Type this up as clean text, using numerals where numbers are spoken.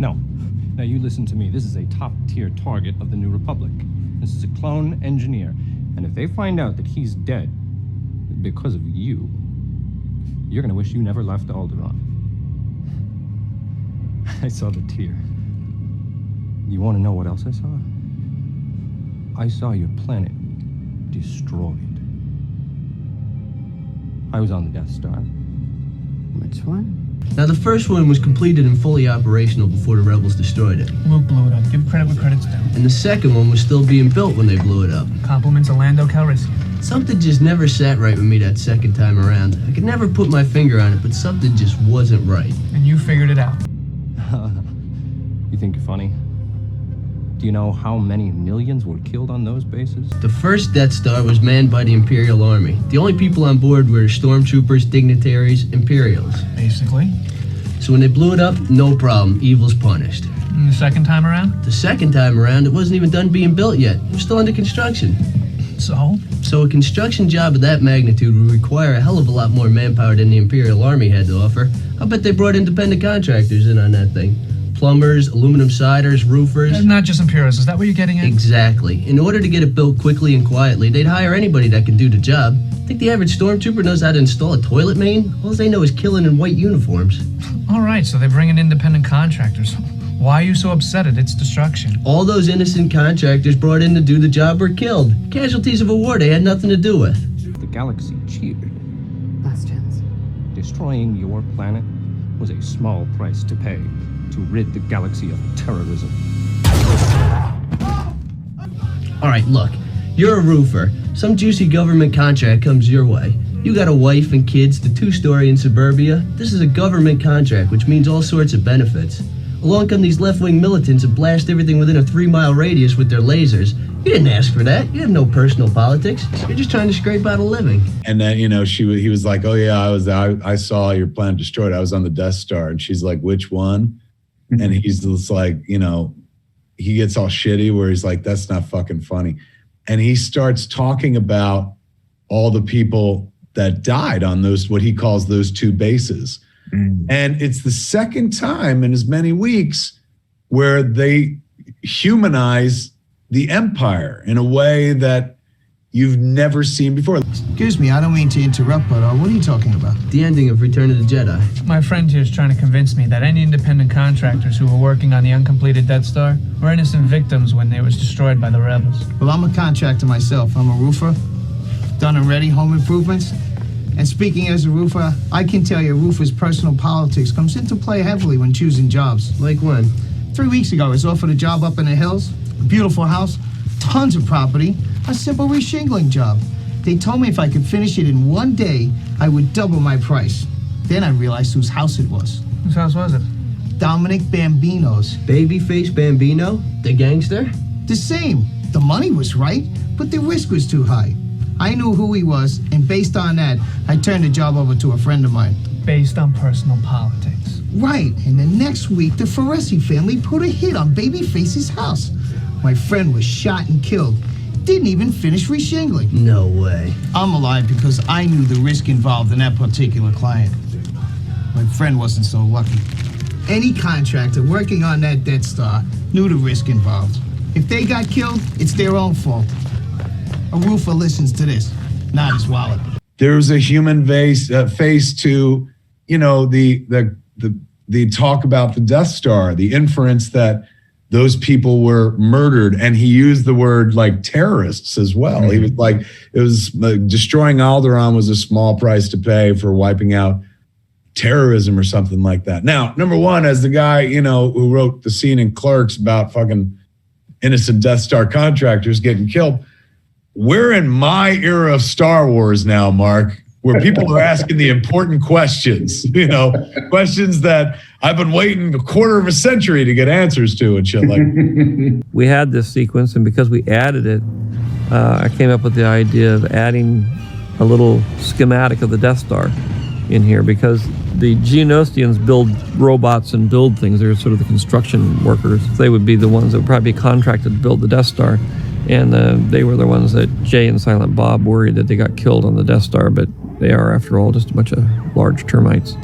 No. Now you listen to me. This is a top-tier target of the New Republic. This is a clone engineer. And if they find out that he's dead because of you, you're gonna wish you never left Alderaan. I saw the tear. You want to know what else I saw? I saw your planet destroyed. I was on the Death Star. Which one? Now, the first one was completed and fully operational before the Rebels destroyed it. Luke blew it up. Give credit where credit's due. And the second one was still being built when they blew it up. Compliments of Lando Calrissian. Something just never sat right with me that second time around. I could never put my finger on it, but something just wasn't right. And you figured it out. You think you're funny? Do you know how many millions were killed on those bases? The first Death Star was manned by the Imperial Army. The only people on board were stormtroopers, dignitaries, Imperials. Basically. So when they blew it up, no problem. Evil's punished. And the second time around? The second time around, it wasn't even done being built yet. It was still under construction. So? So a construction job of that magnitude would require a hell of a lot more manpower than the Imperial Army had to offer. I bet they brought independent contractors in on that thing. Plumbers, aluminum siders, roofers. And not just Imperials, is that what you're getting at? Exactly. In order to get it built quickly and quietly, they'd hire anybody that can do the job. Think the average stormtrooper knows how to install a toilet main? All they know is killing in white uniforms. All right, so they bring in independent contractors. Why are you so upset at its destruction? All those innocent contractors brought in to do the job were killed. Casualties of a war they had nothing to do with. The galaxy cheered. Last chance. Destroying your planet was a small price to pay to rid the galaxy of terrorism. All right, look. You're a roofer. Some juicy government contract comes your way. You got a wife and kids, the 2-story in suburbia. This is a government contract, which means all sorts of benefits. Along come these left-wing militants and blast everything within a 3-mile radius with their lasers. You didn't ask for that. You have no personal politics. You're just trying to scrape out a living. And then, he was like, oh yeah, I saw your planet destroyed. I was on the Death Star. And she's like, which one? And he's just like, he gets all shitty where he's like, that's not fucking funny. And he starts talking about all the people that died on those, what he calls those 2 bases. And it's the second time in as many weeks where they humanize the Empire in a way that you've never seen before. Excuse me, I don't mean to interrupt, but what are you talking about? The ending of Return of the Jedi. My friend here is trying to convince me that any independent contractors who were working on the uncompleted Death Star were innocent victims when they was destroyed by the rebels. Well, I'm a contractor myself. I'm a roofer. Done and ready home improvements. And speaking as a roofer, I can tell you a roofer's personal politics comes into play heavily when choosing jobs. Like when? 3 weeks ago, I was offered a job up in the hills, a beautiful house, tons of property, a simple reshingling job. They told me if I could finish it in 1 day, I would double my price. Then I realized whose house it was. Whose house was it? Dominic Bambino's. Babyface Bambino? The gangster? The same. The money was right, but the risk was too high. I knew who he was, and based on that, I turned the job over to a friend of mine. Based on personal politics. Right, and the next week, the Foresi family put a hit on Babyface's house. My friend was shot and killed. Didn't even finish reshingling. No way. I'm alive because I knew the risk involved in that particular client. My friend wasn't so lucky. Any contractor working on that Death Star knew the risk involved. If they got killed, it's their own fault. A roofer listens to this, not his wallet. There's a human face to, the talk about the Death Star, the inference that those people were murdered, and he used the word like terrorists as well. He was like, destroying Alderaan was a small price to pay for wiping out terrorism or something like that. Now, number one, as the guy, who wrote the scene in Clerks about fucking innocent Death Star contractors getting killed, we're in my era of Star Wars now, Mark, where people are asking the important questions, questions that I've been waiting a quarter of a century to get answers to and shit like that. We had this sequence, and because we added it, I came up with the idea of adding a little schematic of the Death Star in here, because the Geonosians build robots and build things. They're sort of the construction workers. They would be the ones that would probably be contracted to build the Death Star. And they were the ones that Jay and Silent Bob worried that they got killed on the Death Star, but they are, after all, just a bunch of large termites.